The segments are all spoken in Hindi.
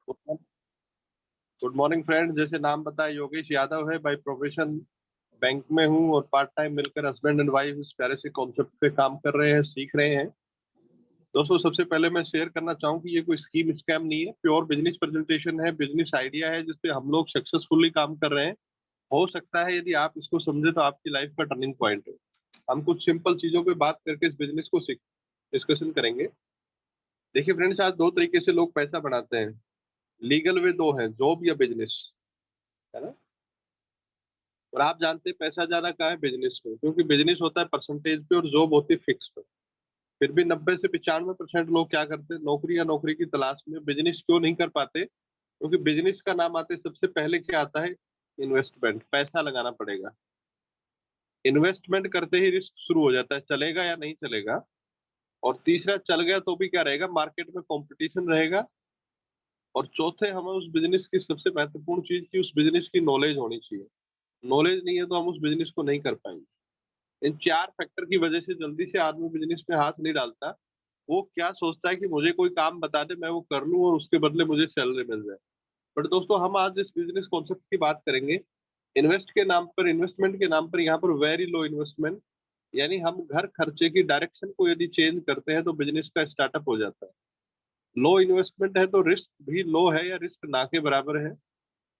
Good morning friend. जैसे नाम बताया योगेश यादव है, बाय प्रोफेशन बैंक में हूँ और पार्ट टाइम मिलकर हस्बैंड एंड वाइफ इस प्यारे से कॉन्सेप्ट पे काम कर रहे हैं, सीख रहे हैं। दोस्तों, सबसे पहले मैं शेयर करना चाहूँ कि ये कोई स्कीम स्कैम नहीं है, प्योर बिजनेस प्रेजेंटेशन है, बिजनेस आइडिया है जिसपे हम लोग सक्सेसफुली काम कर रहे हैं। हो सकता है यदि आप इसको समझे तो आपकी लाइफ का टर्निंग पॉइंट है। हम कुछ सिंपल चीजों पे बात करके इस बिजनेस को डिस्कशन करेंगे। देखिए फ्रेंड्स, आज दो तरीके से लोग पैसा बनाते हैं। लीगल वे दो है, जॉब या बिजनेस, है ना। और आप जानते हैं पैसा ज्यादा कहाँ है? बिजनेस में, क्योंकि बिजनेस होता है परसेंटेज पे और जॉब होती है फिक्स पे। फिर भी 90 से 95% लोग क्या करते हैं? नौकरी या नौकरी की तलाश में बिजनेस क्यों नहीं कर पाते? क्योंकि बिजनेस का नाम आते सबसे पहले क्या आता है? इन्वेस्टमेंट। पैसा लगाना पड़ेगा। इन्वेस्टमेंट करते ही रिस्क शुरू हो जाता है, चलेगा या नहीं चलेगा। और तीसरा, चल गया तो भी क्या रहेगा? मार्केट में कंपटीशन रहेगा। और चौथे, हमें उस बिजनेस की सबसे महत्वपूर्ण चीज की उस बिजनेस की नॉलेज होनी चाहिए। नॉलेज नहीं है तो हम उस बिजनेस को नहीं कर पाएंगे। इन चार फैक्टर की वजह से जल्दी से आदमी बिजनेस में हाथ नहीं डालता। वो क्या सोचता है कि मुझे कोई काम बता दे, मैं वो कर लूं और उसके बदले मुझे सैलरी मिल जाए। बट दोस्तों, हम आज इस बिजनेस कॉन्सेप्ट की बात करेंगे। इन्वेस्टमेंट के नाम पर यहाँ पर वेरी लो इन्वेस्टमेंट, यानी हम घर खर्चे की डायरेक्शन को यदि चेंज करते हैं तो बिजनेस का स्टार्टअप हो जाता है। लो इन्वेस्टमेंट है तो रिस्क भी लो है या रिस्क ना के बराबर है।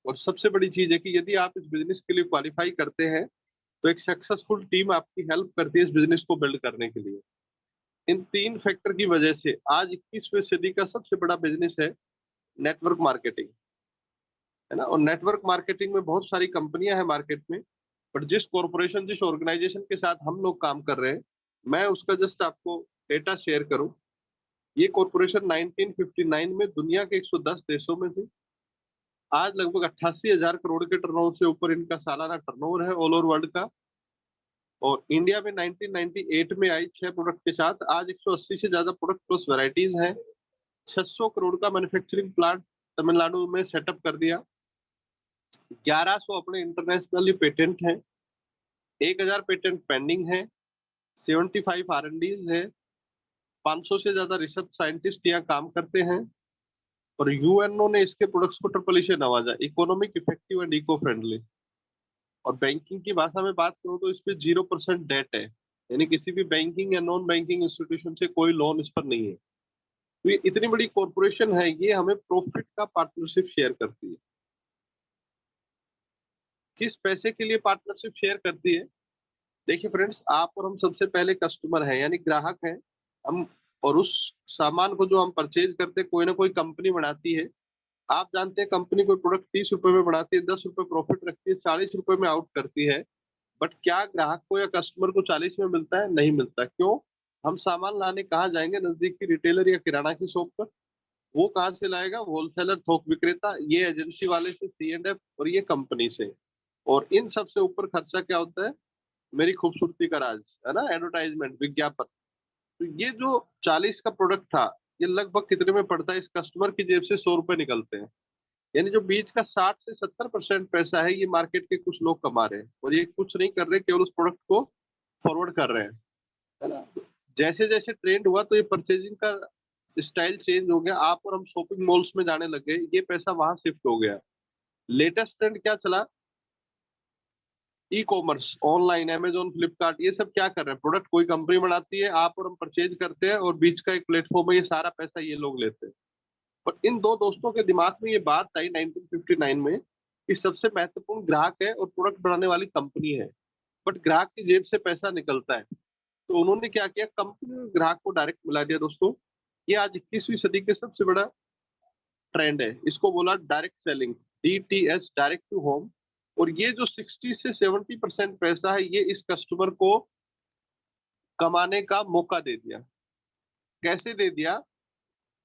और सबसे बड़ी चीज है कि यदि आप इस बिजनेस के लिए क्वालिफाई करते हैं तो एक सक्सेसफुल टीम आपकी हेल्प करती है इस बिजनेस को बिल्ड करने के लिए। इन तीन फैक्टर की वजह से आज 21वीं सदी का सबसे बड़ा बिजनेस है नेटवर्क मार्केटिंग, है ना। और नेटवर्क मार्केटिंग में बहुत सारी कंपनियां हैं मार्केट में। बट जिस कॉरपोरेशन, जिस ऑर्गेनाइजेशन के साथ हम लोग काम कर रहे हैं, मैं उसका जस्ट आपको डेटा शेयर करूं। ये कॉरपोरेशन 1959 में दुनिया के 110 देशों में थी। आज लगभग 88,000 करोड़ के टर्नओवर से ऊपर इनका सालाना टर्नओवर है ऑल ओवर वर्ल्ड का। और इंडिया में 1998 में आई 6 प्रोडक्ट के साथ। आज 180 से ज्यादा प्रोडक्ट प्लस वैरायटीज हैं। 600 करोड़ का मैन्युफैक्चरिंग प्लांट तमिलनाडु में सेटअप कर दिया। 1100 अपने इंटरनेशनली पेटेंट हैं। 1000 पेटेंट पेंडिंग है। 75 R&Ds है। 500 से ज्यादा रिसर्च साइंटिस्ट यहाँ काम करते हैं। और यूएनओ ने इसके प्रोडक्ट्स को ट्रिपल से नवाजा, economic, effective and eco friendly. और बैंकिंग की भाषा में बात करूं तो इस पे 0% डेट है, यानी किसी भी बैंकिंग या नॉन बैंकिंग इंस्टीट्यूशन से कोई लोन इस पर नहीं है। तो ये इतनी बड़ी कॉरपोरेशन है, ये हमें प्रॉफिट का पार्टनरशिप शेयर करती है। किस पैसे के लिए पार्टनरशिप शेयर करती है? देखिए फ्रेंड्स, आप और हम सबसे पहले कस्टमर हैं, यानी ग्राहक हैं हम। और उस सामान को जो हम परचेज करते हैं, कोई ना कोई कंपनी बनाती है। आप जानते हैं कंपनी कोई प्रोडक्ट 30 रुपए में बनाती है, 10 रुपए प्रॉफिट रखती है, 40 रुपए में आउट करती है। बट क्या ग्राहक को या कस्टमर को 40 में मिलता है? नहीं मिलता। क्यों? हम सामान लाने कहाँ जाएंगे? नजदीक की रिटेलर या किराना की शॉप पर। वो कहाँ से लाएगा? होलसेलर, थोक विक्रेता, ये एजेंसी वाले से, C&F, और ये कंपनी से। और इन सब से ऊपर खर्चा क्या होता है? मेरी खूबसूरती का राज, है ना, एडवर्टाइजमेंट, विज्ञापन। तो ये जो 40 का प्रोडक्ट था, ये लगभग कितने में पड़ता है? इस कस्टमर की जेब से 100 रुपए निकलते हैं। यानी जो बीच का 60 से 70% पैसा है, ये मार्केट के कुछ लोग कमा रहे हैं। और ये कुछ नहीं कर रहे, केवल उस प्रोडक्ट को फॉरवर्ड कर रहे हैं, है ना। जैसे जैसे ट्रेंड हुआ तो ये परचेजिंग का स्टाइल चेंज हो गया। आप और हम शॉपिंग मॉल्स में जाने लग गए, ये पैसा वहां शिफ्ट हो गया। लेटेस्ट ट्रेंड क्या चला? E commerce, online, Amazon, Flipkart, ये सब क्या कर रहे हैं? प्रोडक्ट कोई कंपनी बनाती है, आप और हम परचेज करते हैं, और बीच का एक प्लेटफॉर्म है, ये सारा पैसा ये लोग लेते हैं। और इन दो दोस्तों के दिमाग में ये बात आई 1959 में कि सबसे महत्वपूर्ण ग्राहक है और प्रोडक्ट बनाने वाली कंपनी है। बट ग्राहक की जेब से पैसा निकलता है। तो उन्होंने क्या किया? कंपनी ने ग्राहक को डायरेक्ट मिला दिया। दोस्तों, ये आज 21वीं सदी के सबसे बड़ा ट्रेंड है। इसको बोला direct selling, DTS, direct to home. और ये जो 60 से 70% पैसा है, ये इस कस्टमर को कमाने का मौका दे दिया। कैसे दे दिया?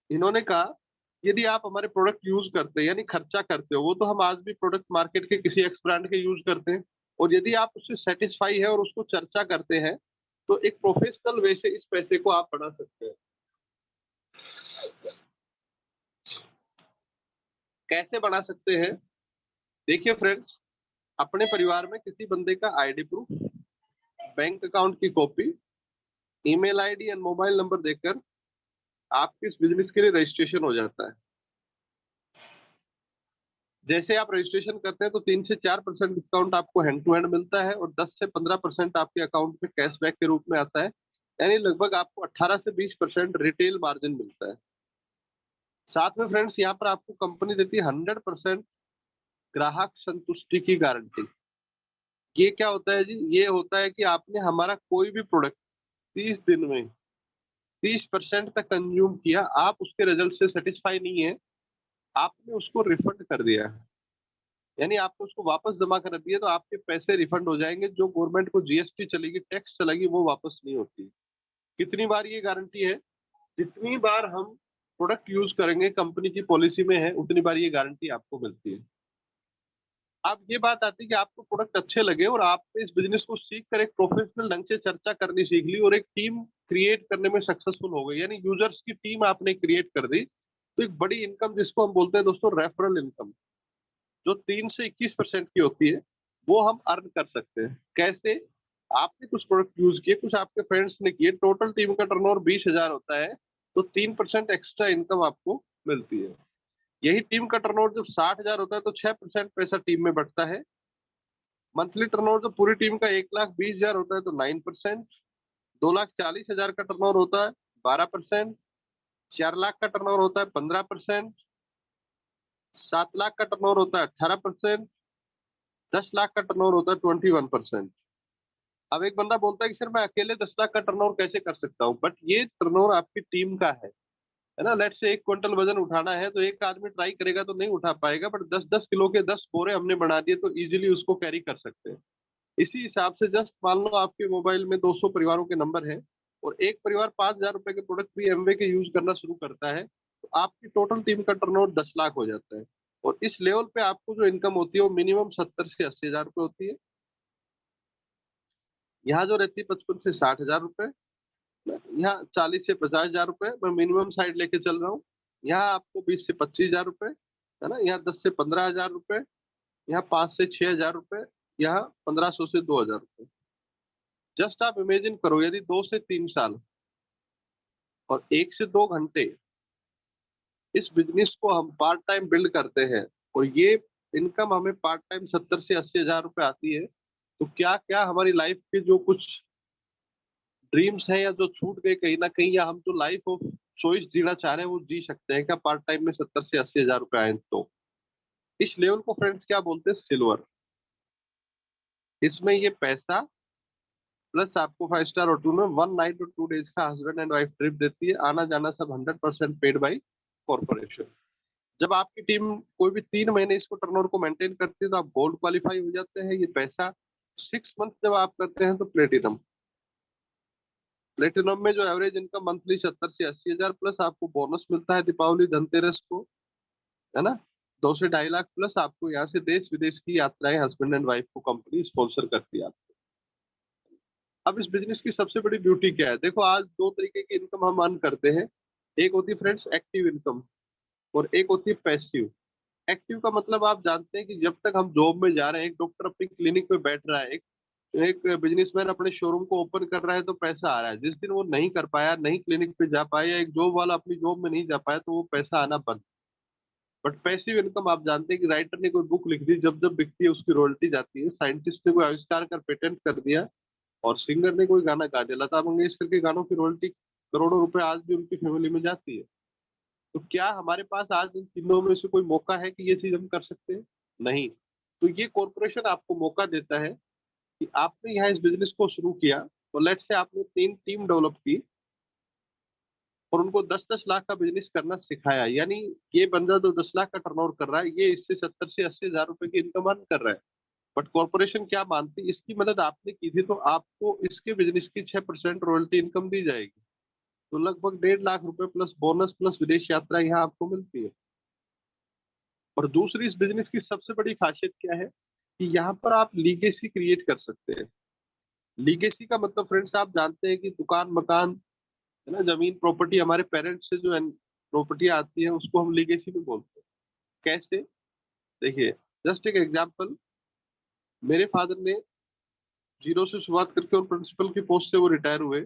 इन्होंने कहा, यदि आप हमारे प्रोडक्ट यूज करते हैं, यानी खर्चा करते हो, वो तो हम आज भी प्रोडक्ट मार्केट के किसी एक्स ब्रांड के यूज करते हैं। और यदि आप उससे सेटिस्फाई है और उसको चर्चा करते हैं, तो एक प्रोफेशनल वे से इस पैसे को आप बढ़ा सकते हैं। कैसे बढ़ा सकते हैं? देखिए फ्रेंड्स, अपने परिवार में किसी बंदे का ID प्रूफ, बैंक अकाउंट की copy, email ID and mobile number देकर आपके इस बिजनेस के लिए रजिस्ट्रेशन हो जाता है। जैसे आप रजिस्ट्रेशन करते हैं तो 3 से 4% डिस्काउंट आपको हैंड टू हैंड मिलता है और 10 से 15% आपके अकाउंट में कैशबैक के रूप में आता है। यानी लगभग आपको 18 से 20% रिटेल मार्जिन मिलता है। साथ में फ्रेंड्स यहाँ पर आपको कंपनी देती है 100% ग्राहक संतुष्टि की गारंटी। ये क्या होता है जी? ये होता है कि आपने हमारा कोई भी प्रोडक्ट 30 दिन में 30% तक कंज्यूम किया, आप उसके रिजल्ट से सेटिस्फाई नहीं है, आपने उसको रिफंड कर दिया। यानी आपने उसको वापस जमा कर दिया तो आपके पैसे रिफंड हो जाएंगे। जो गवर्नमेंट को जीएसटी चलेगी, टैक्स चलेगी, वो वापस नहीं होती। कितनी बार ये गारंटी है? जितनी बार हम प्रोडक्ट यूज करेंगे, कंपनी की पॉलिसी में है, उतनी बार ये गारंटी आपको मिलती है। अब ये बात आती है कि आपको प्रोडक्ट अच्छे लगे और आपने इस बिजनेस को सीख कर एक प्रोफेशनल ढंग से चर्चा करनी सीख ली और एक टीम क्रिएट करने में सक्सेसफुल हो गई, यानी यूजर्स की टीम आपने क्रिएट कर दी, तो एक बड़ी इनकम जिसको हम बोलते हैं दोस्तों रेफरल इनकम, जो 3 से 21% की होती है, वो हम अर्न कर सकते हैं। कैसे? आपने कुछ प्रोडक्ट यूज किए, कुछ आपके फ्रेंड्स ने किए, टोटल टीम का टर्नओवर 20,000 होता है, तो 3% एक्स्ट्रा इनकम आपको मिलती है। यही टीम का टर्नओवर जब 60,000 होता है तो 6% पैसा टीम में बचता है। मंथली टर्नओवर जब पूरी टीम का 1,20,000 होता है तो 9%, 2,40,000 का टर्नओवर होता है 12%, 4 लाख का टर्नओवर होता है 15%, 7 लाख का टर्नओवर होता है 18%, 10 लाख का टर्नओवर होता है 21%। अब एक बंदा बोलता है कि सर मैं अकेले 10 लाख का टर्नओवर कैसे कर सकता हूँ? बट ये टर्नओवर आपकी टीम का है ना? लेट्स से 1 क्विंटल वजन उठाना है तो एक आदमी ट्राई करेगा तो नहीं उठा पाएगा, बट 10-10 किलो के 10 बोरे हमने बना दिए तो इजीली उसको कैरी कर सकते हैं। इसी हिसाब से जस्ट मान लो आपके मोबाइल में 200 परिवारों के नंबर हैं और एक परिवार 5,000 रुपए के प्रोडक्ट भी एमवे के यूज करना शुरू करता है, तो आपकी टोटल टीम का टर्नओवर 10 लाख हो जाता है। और इस लेवल पे आपको जो इनकम होती है वो मिनिमम 70 से 80 हजार रुपए होती है। यहाँ जो रहती है 55 से 60 हजार रुपए, यहाँ 40 से 50 हजार रुपए मैं मिनिमम साइड लेके चल रहा हूँ। यहाँ आपको 20 से 25 हजार रुपए, है ना? यहाँ 10 से 15 हजार रुपए, यहाँ 5 से 6 हजार रुपए, यहाँ 1,500 से 2 हजार रुपए। जस्ट आप इमेजिन करो, यदि 2 से 3 साल और 1 से 2 घंटे इस बिजनेस को हम पार्ट टाइम बिल्ड करते हैं और ये इनकम हमें पार्ट टाइम 70 से 80 हजार रुपए आती है, तो क्या क्या हमारी लाइफ के जो कुछ ड्रीम्स हैं या जो छूट गए कहीं ना कहीं, या हम जो लाइफ ऑफ चॉइस जीना चाह रहे हैं वो जी सकते हैं क्या पार्ट टाइम में 70 से 80 हजार रुपए आए तो? इस लेवल को फ्रेंड्स क्या बोलते हैं? सिल्वर। इसमें ये पैसा प्लस आपको 5 स्टार होटल में 1 नाइट और 2 डेज का हस्बैंड एंड वाइफ ट्रिप देती है, आना जाना सब 100% पेड बाई कॉर्पोरेशन। जब आपकी टीम कोई भी 3 महीने इसको टर्नओवर को मेंटेन करती है तो आप गोल्ड क्वालिफाई हो जाते हैं। ये पैसा 6 मंथ जब आप करते हैं तो प्लेटिनम। प्लेटिनम में जो एवरेज इनकम मंथली 70 से 80 हजार प्लस आपको बोनस मिलता है दीपावली धनतेरस को, है ना? 2 से 2.5 लाख प्लस आपको यहाँ से देश विदेश की यात्राएं हस्बैंड एंड वाइफ को कंपनी स्पॉन्सर करती है आपको। अब इस बिजनेस की सबसे बड़ी ब्यूटी क्या है? देखो, आज दो तरीके की इनकम हम अर्न करते हैं। एक होती है फ्रेंड्स एक्टिव इनकम और एक होती है पैसिव। एक्टिव का मतलब आप जानते हैं कि जब तक हम जॉब में जा रहे हैं, एक डॉक्टर अपनी क्लिनिक पे बैठ रहा है, एक एक बिजनेसमैन अपने शोरूम को ओपन कर रहा है तो पैसा आ रहा है। जिस दिन वो नहीं कर पाया, नहीं क्लिनिक पे जा पाया, एक जॉब वाला अपनी जॉब में नहीं जा पाया, तो वो पैसा आना बंद। बट पैसिव इनकम आप जानते हैं कि राइटर ने कोई बुक लिख दी, जब जब बिकती है उसकी रॉयल्टी जाती है। साइंटिस्ट ने कोई आविष्कार कर पेटेंट कर दिया और सिंगर ने कोई गाना गा दिया, लता मंगेशकर के गानों की रॉयल्टी करोड़ों रुपए आज भी उनकी फैमिली में जाती है। तो क्या हमारे पास आज इन तीनों में से कोई मौका है कि ये चीज हम कर सकते हैं? नहीं। तो ये कॉर्पोरेशन आपको मौका देता है कि आपने यहाँ इस बिजनेस को शुरू किया, तो लेट्स से आपने 3 टीम डेवलप की और उनको 10-10 लाख का बिजनेस करना सिखाया, यानी ये बंदा जो 10 लाख का टर्नओवर कर रहा है, ये इससे 70 से 80 हजार रुपए की इनकम अर्न कर रहा है। बट कॉर्पोरेशन क्या मानती है? इसकी मदद आपने की थी तो आपको इसके बिजनेस की 6% रॉयल्टी इनकम दी जाएगी। तो लगभग 1.5 लाख रुपए प्लस बोनस प्लस विदेश यात्रा यहाँ आपको मिलती है। और दूसरी इस बिजनेस की सबसे बड़ी खासियत क्या है कि यहाँ पर आप लीगेसी क्रिएट कर सकते हैं। लीगेसी का मतलब फ्रेंड्स आप जानते हैं कि दुकान मकान, है ना, जमीन प्रॉपर्टी, हमारे पेरेंट्स से जो प्रॉपर्टी आती है उसको हम लीगेसी में बोलते हैं। कैसे? देखिए, जस्ट एक एग्जांपल, मेरे फादर ने जीरो से शुरुआत करके और प्रिंसिपल की पोस्ट से वो रिटायर हुए,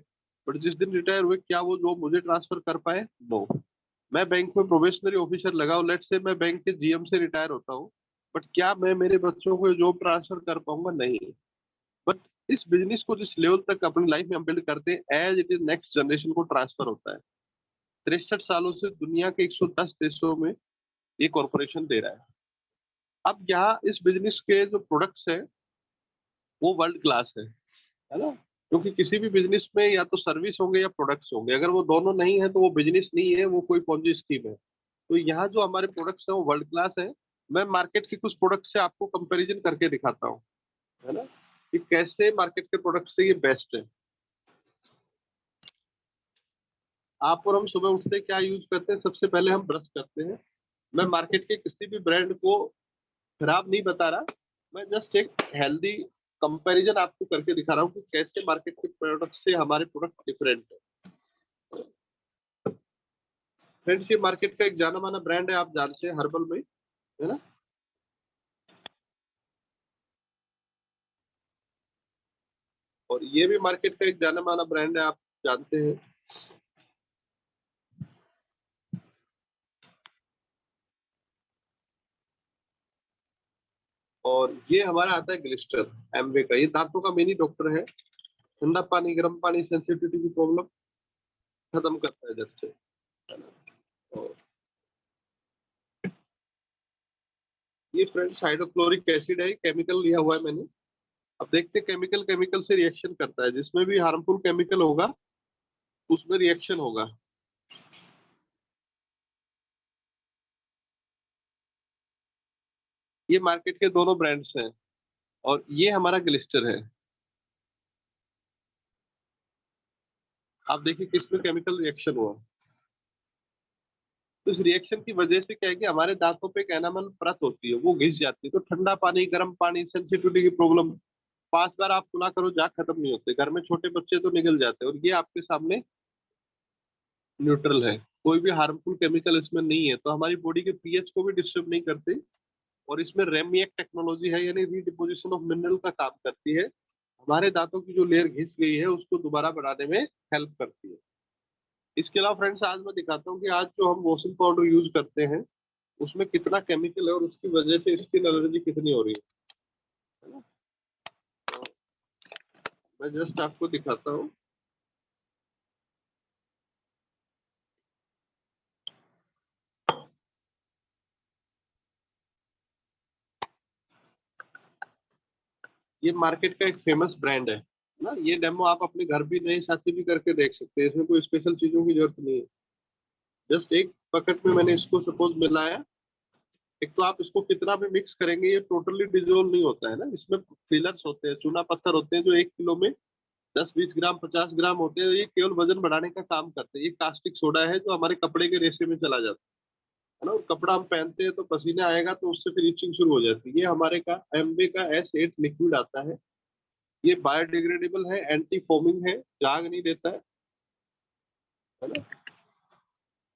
बट जिस दिन रिटायर हुए क्या वो जॉब मुझे ट्रांसफर कर पाए? नो। मैं बैंक में प्रोबेशनरी ऑफिसर लगा हूँ, लेट से मैं बैंक के जीएम से रिटायर होता हूँ, बट क्या मैं मेरे बच्चों को जॉब ट्रांसफर कर पाऊंगा? नहीं। बट इस बिजनेस को जिस लेवल तक अपनी लाइफ में हम बिल्ड करते हैं, as it is next generation को ट्रांसफर होता है। 63 सालों से दुनिया के 110 देशों में ये कॉरपोरेशन दे रहा है। अब यहाँ इस बिजनेस के जो प्रोडक्ट्स है वो वर्ल्ड क्लास है ना? क्योंकि किसी भी बिजनेस में या तो सर्विस होंगे या प्रोडक्ट्स होंगे, अगर वो दोनों नहीं है तो वो बिजनेस नहीं है, वो कोई पॉन्जी स्कीम है। तो यहाँ जो हमारे प्रोडक्ट्स हैं वो वर्ल्ड क्लास है। मैं मार्केट के कुछ प्रोडक्ट से आपको कंपैरिजन करके दिखाता हूँ, है ना, कि कैसे मार्केट के प्रोडक्ट से ये बेस्ट है। आप और हम सुबह उठते क्या यूज करते हैं? सबसे पहले हम ब्रश करते हैं। मैं मार्केट के किसी भी ब्रांड को खराब नहीं बता रहा, मैं जस्ट एक हेल्दी कंपैरिजन आपको करके दिखा रहा हूँ कि कैसे मार्केट के प्रोडक्ट से हमारे प्रोडक्ट डिफरेंट है। फ्रेंड्स, ये मार्केट का एक जाना माना ब्रांड है, आप जानते हैं, हर्बल में, है ना? और ये भी मार्केट का एक जाना माना ब्रांड है, आप जानते हैं। और ये हमारा आता है ग्लिस्टर, एमवे का। ये दांतों का मिनी डॉक्टर है। ठंडा पानी, गर्म पानी, सेंसिटिविटी की प्रॉब्लम खत्म करता है जब से, है ना? और ये फ्रेंड्स हाइड्रोक्लोरिक एसिड है, केमिकल लिया हुआ है मैंने। अब देखते हैं केमिकल केमिकल से रिएक्शन करता है, जिसमें भी हार्मफुल केमिकल होगा उसमें रिएक्शन होगा। ये मार्केट के दोनों ब्रांड्स हैं। और ये हमारा ग्लिस्टर है। आप देखिए किसमें केमिकल रिएक्शन हुआ। तो इस रिएक्शन की वजह से क्या है कि हमारे दांतों पे एक एनामल परत होती है, वो घिस जाती है। तो ठंडा पानी, गर्म पानी, सेंसिटिविटी की प्रॉब्लम, 5 बार आप कुला करो जाग खत्म नहीं होते। घर में छोटे बच्चे तो निगल जाते हैं। और ये आपके सामने न्यूट्रल है, कोई भी हार्मफुल केमिकल इसमें नहीं है, तो हमारी बॉडी के पीएच को भी डिस्टर्ब नहीं करते। और इसमें रेमिएक टेक्नोलॉजी है, यानी रीडिपोजिशन ऑफ मिनरल का काम करती है। हमारे दांतों की जो लेयर घिस गई है उसको दोबारा बनाने में हेल्प करती है। इसके अलावा फ्रेंड्स आज मैं दिखाता हूँ कि आज जो हम वॉशिंग पाउडर यूज करते हैं उसमें कितना केमिकल है और उसकी वजह से स्किन एलर्जी कितनी हो रही है ना? तो मैं जस्ट आपको दिखाता हूँ। ये मार्केट का एक फेमस ब्रांड है ना? ये डेमो आप अपने घर भी नए साथी भी करके देख सकते हैं, इसमें कोई स्पेशल चीजों की जरूरत नहीं है। जस्ट एक बकेट में मैंने इसको सपोज मिलाया। एक तो आप इसको कितना भी मिक्स करेंगे ये टोटली डिजोल्व नहीं होता है ना, इसमें फिलर्स होते हैं, चूना पत्थर होते हैं, जो 1 किलो में 10-20 ग्राम 50 ग्राम होते हैं। ये केवल वजन बढ़ाने का काम करते हैं। ये कास्टिक सोडा है जो हमारे कपड़े के रेशे में चला जाता है ना? और कपड़ा हम पहनते हैं तो पसीना आएगा तो उससे फिर इचिंग शुरू हो जाती है। ये हमारे का एमबे का S8 लिक्विड आता है। ये बायोडिग्रेडेबल है, एंटी फोमिंग है, जाग नहीं देता है ना?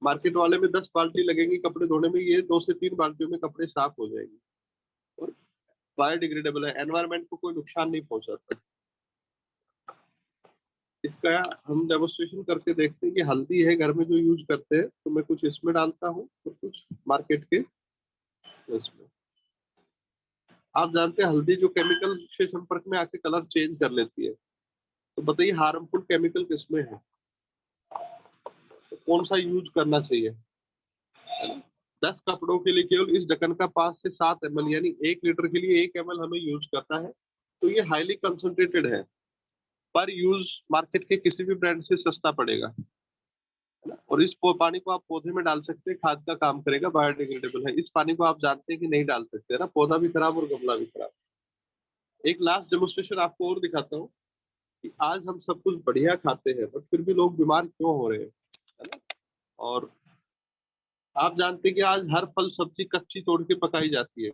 मार्केट वाले में 10 बाल्टी लगेंगी कपड़े धोने में, ये 2 से 3 बाल्टियों में कपड़े साफ हो जाएंगे। और बायोडिग्रेडेबल है, एनवायरमेंट को कोई नुकसान नहीं पहुंचाता। इसका हम डेमोस्ट्रेशन करके देखते हैं कि हल्दी है घर में जो यूज करते हैं, तो मैं कुछ इसमें डालता हूँ और कुछ मार्केट के इसमें। आप जानते हैं हल्दी जो केमिकल से संपर्क में आके कलर चेंज कर लेती है, तो बताइए हार्मफुल केमिकल किसमें है, तो कौन सा यूज करना चाहिए? 10 कपड़ों के लिए केवल इस ढक्कन का 5 से 7 ml, यानी 1 लीटर के लिए 1 ml हमें यूज करना है। तो ये हाईली कंसंट्रेटेड है, पर यूज मार्केट के किसी भी ब्रांड से सस्ता पड़ेगा, है ना? और इस पानी को आप पौधे में डाल सकते हैं, खाद का काम करेगा, बायोडिग्रेडेबल है। इस पानी को आप जानते हैं कि नहीं डाल सकते, है ना? पौधा भी खराब और गमला भी खराब। एक लास्ट डेमोस्ट्रेशन आपको और दिखाता हूँ कि आज हम सब कुछ बढ़िया खाते हैं बट फिर भी लोग बीमार क्यों हो रहे हैं, है ना? और आप जानते हैं कि आज हर फल सब्जी कच्ची तोड़ के पकाई जाती है।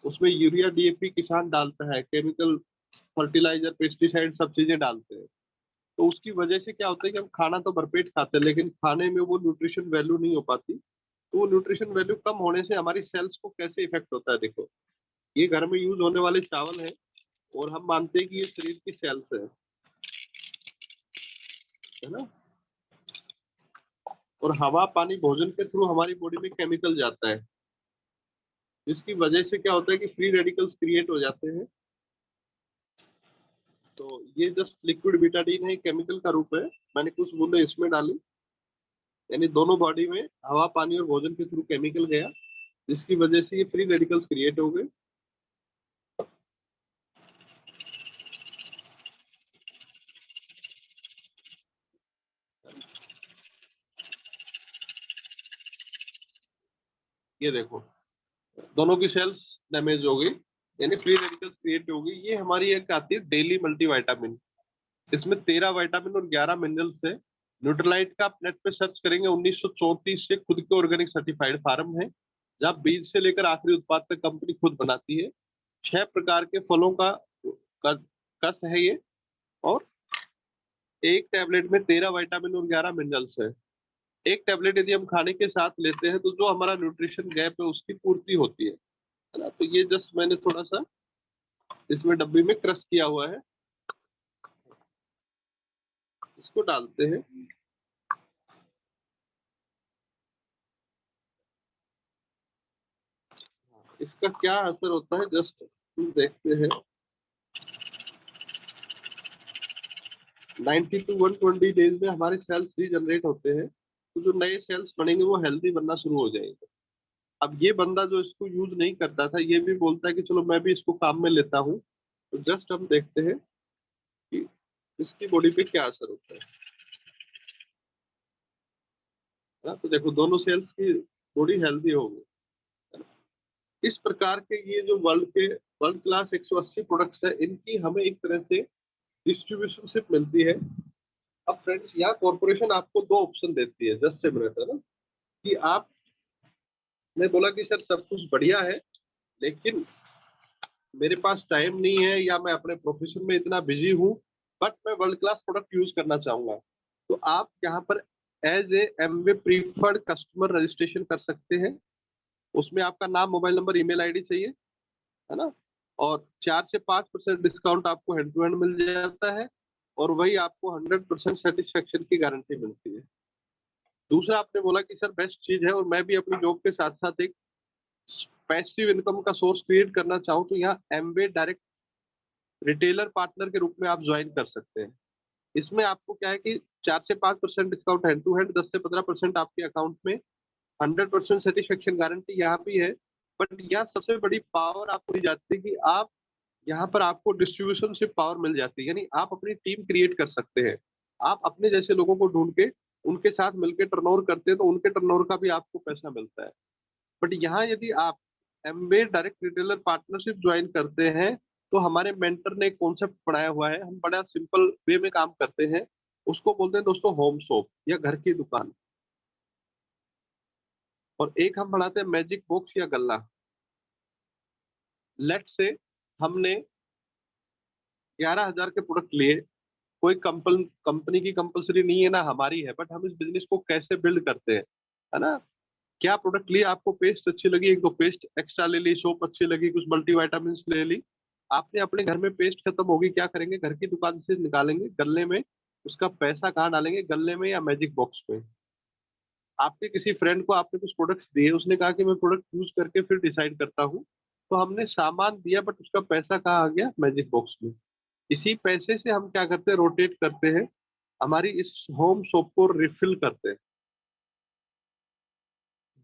उसमें यूरिया डीएपी किसान डालता है, केमिकल फर्टिलाइजर पेस्टिसाइड सब चीजें डालते हैं। तो उसकी वजह से क्या होता है कि हम खाना तो भरपेट खाते हैं लेकिन खाने में वो न्यूट्रिशन वैल्यू नहीं हो पाती। तो वो न्यूट्रिशन वैल्यू कम होने से हमारी सेल्स को कैसे इफेक्ट होता है, देखो। ये घर में यूज होने वाले चावल है और हम मानते हैं कि ये शरीर की सेल्स है ना? और हवा पानी भोजन के थ्रू हमारी बॉडी में केमिकल जाता है। जिसकी वजह से क्या होता है कि फ्री रेडिकल्स क्रिएट हो जाते हैं। तो ये जस्ट लिक्विड बीटाडीन है, केमिकल का रूप है। मैंने कुछ बूंदे इसमें डाली, यानी दोनों बॉडी में हवा, पानी और भोजन के थ्रू केमिकल गया, जिसकी वजह से ये फ्री रेडिकल्स क्रिएट हो गए। ये देखो, दोनों की सेल्स डैमेज हो गई, यानी फ्री रेडिकल्स क्रिएट हो गई। ये हमारी एक आती है डेली मल्टीविटामिन। इसमें 13 विटामिन और 11 मिनरल्स है। न्यूट्रलाइट का आप नेट पे सर्च करेंगे, 1934 से खुद के ऑर्गेनिक सर्टिफाइड फार्म है, जहाँ बीज से लेकर आखिरी उत्पाद तक कंपनी खुद बनाती है। 6 प्रकार के फलों का कस है ये, और एक टैबलेट में 13 विटामिन और 11 मिनरल्स है। एक टैबलेट यदि हम खाने के साथ लेते हैं तो जो हमारा न्यूट्रिशन गैप है उसकी पूर्ति होती है ना। तो ये जस्ट मैंने थोड़ा सा इसमें डब्बी में क्रश किया हुआ है, इसको डालते हैं। इसका क्या असर होता है जस्ट हम देखते हैं। 90 to 120 डेज में हमारे सेल्स रीजनरेट होते हैं, तो जो नए सेल्स बनेंगे वो हेल्दी बनना शुरू हो जाएंगे। अब ये बंदा जो इसको यूज नहीं करता था, ये भी बोलता है कि चलो मैं भी इसको काम में लेता हूँ। तो जस्ट हम देखते हैं कि इसकी बॉडी पे क्या असर होता है ना। तो देखो, दोनों सेल्स की बॉडी हेल्दी हो गई। इस प्रकार के ये जो वर्ल्ड क्लास 180 प्रोडक्ट्स है, इनकी हमें एक तरह से डिस्ट्रीब्यूशनशिप मिलती है। अब फ्रेंड्स, यहाँ कॉर्पोरेशन आपको दो ऑप्शन देती है, जस्ट से है ना, कि आप, मैं बोला कि सर सब कुछ बढ़िया है, लेकिन मेरे पास टाइम नहीं है, या मैं अपने प्रोफेशन में इतना बिजी हूँ, बट मैं वर्ल्ड क्लास प्रोडक्ट यूज करना चाहूंगा। तो आप यहाँ पर as a Amway preferred customer registration कर सकते हैं। उसमें आपका नाम, मोबाइल नंबर, ईमेल आईडी चाहिए, है ना। और 4 से 5% डिस्काउंट आपको हैंड टू हैंड मिल जाता है, और वही आपको 100% सेटिस्फेक्शन की गारंटी मिलती है। दूसरा, आपने बोला कि सर बेस्ट चीज है और मैं भी अपनी जॉब के साथ साथ एक पैसिव इनकम का सोर्स क्रिएट करना चाहूँ, तो यहाँ एमवे डायरेक्ट रिटेलर पार्टनर के रूप में आप ज्वाइन कर सकते हैं। इसमें आपको क्या है कि 4 से 5% डिस्काउंट हैंड टू हैंड, 10 से 15% आपके अकाउंट में, 100% सेटिस्फेक्शन गारंटी यहाँ भी है। बट यहाँ सबसे बड़ी पावर आपको दी जाती है कि आप यहाँ पर आपको डिस्ट्रीब्यूशनशिप पावर मिल जाती है, यानी आप अपनी टीम क्रिएट कर सकते हैं। आप अपने जैसे लोगों को ढूंढ के उनके साथ मिलकर टर्नओवर करते हैं, तो उनके टर्नओवर का भी आपको पैसा मिलता है। बट यहाँ यदि आप Amway direct retailer partnership join करते हैं, तो हमारे मेंटर ने एक कॉन्सेप्ट पढ़ाया हुआ है, हम बड़ा सिंपल वे में काम करते हैं। उसको बोलते हैं दोस्तों होम शॉप या घर की दुकान। और एक हम बढ़ाते हैं मैजिक बॉक्स या गल्ला। लेट से हमने 11,000 के प्रोडक्ट लिए, कोई कंपनी की कंपलसरी नहीं है ना हमारी है, बट हम इस बिजनेस को कैसे बिल्ड करते हैं, है ना। क्या प्रोडक्ट लिया, आपको पेस्ट अच्छी लगी, एक दो पेस्ट एक्स्ट्रा ले ली, सोप अच्छी लगी, कुछ मल्टीविटामिन ले ली। आपने अपने घर में पेस्ट खत्म होगी, क्या करेंगे, घर की दुकान से निकालेंगे गल्ले में, उसका पैसा कहाँ डालेंगे, गल्ले में या मैजिक बॉक्स में। आपके किसी फ्रेंड को आपने कुछ प्रोडक्ट्स दिए, उसने कहा कि मैं प्रोडक्ट यूज करके फिर डिसाइड करता हूँ, तो हमने सामान दिया बट उसका पैसा कहाँ आ गया, मैजिक बॉक्स में। इसी पैसे से हम क्या करते हैं, रोटेट करते हैं, हमारी इस होम शॉप को रिफिल करते हैं।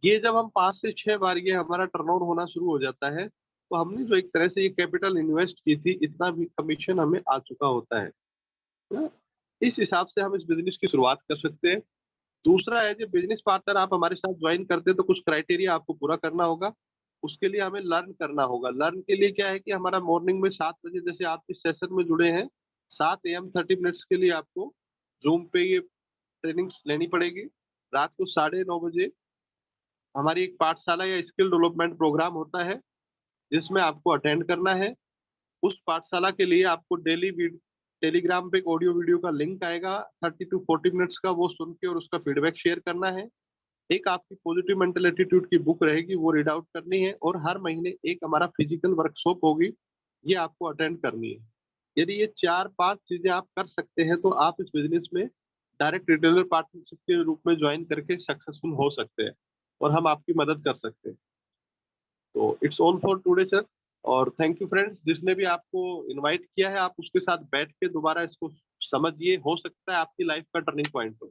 ये जब हम 5 से 6 बार ये हमारा टर्नओवर होना शुरू हो जाता है, तो हमने जो एक तरह से ये कैपिटल इन्वेस्ट की थी, इतना भी कमीशन हमें आ चुका होता है ना? इस हिसाब से हम इस बिजनेस की शुरुआत कर सकते हैं। दूसरा है, जो बिजनेस पार्टनर आप हमारे साथ ज्वाइन करते हैं, तो कुछ क्राइटेरिया आपको पूरा करना होगा। उसके लिए हमें लर्न करना होगा। लर्न के लिए क्या है कि हमारा मॉर्निंग में 7 बजे, जैसे आप इस सेशन में जुड़े हैं, 7 AM 30 मिनट्स के लिए आपको जूम पे ये ट्रेनिंग्स लेनी पड़ेगी। रात को 9:30 बजे हमारी एक पाठशाला या स्किल डेवलपमेंट प्रोग्राम होता है, जिसमें आपको अटेंड करना है। उस पाठशाला के लिए आपको डेली टेलीग्राम पे एक ऑडियो वीडियो का लिंक आएगा, 30 to 40 मिनट्स का, वो सुन के और उसका फीडबैक शेयर करना है। एक आपकी पॉजिटिव मेंटल एटीट्यूड की बुक रहेगी, वो रीड आउट करनी है, और हर महीने एक हमारा फिजिकल वर्कशॉप होगी, ये आपको अटेंड करनी है। यदि ये 4-5 चीजें आप कर सकते हैं, तो आप इस बिजनेस में डायरेक्ट रिटेलर पार्टनरशिप के रूप में ज्वाइन करके सक्सेसफुल हो सकते हैं, और हम आपकी मदद कर सकते हैं। तो it's all for today sir. और थैंक यू फ्रेंड्स, जिसने भी आपको इनवाइट किया है, आप उसके साथ बैठ के दोबारा इसको समझिए, हो सकता है आपकी लाइफ का टर्निंग पॉइंट हो।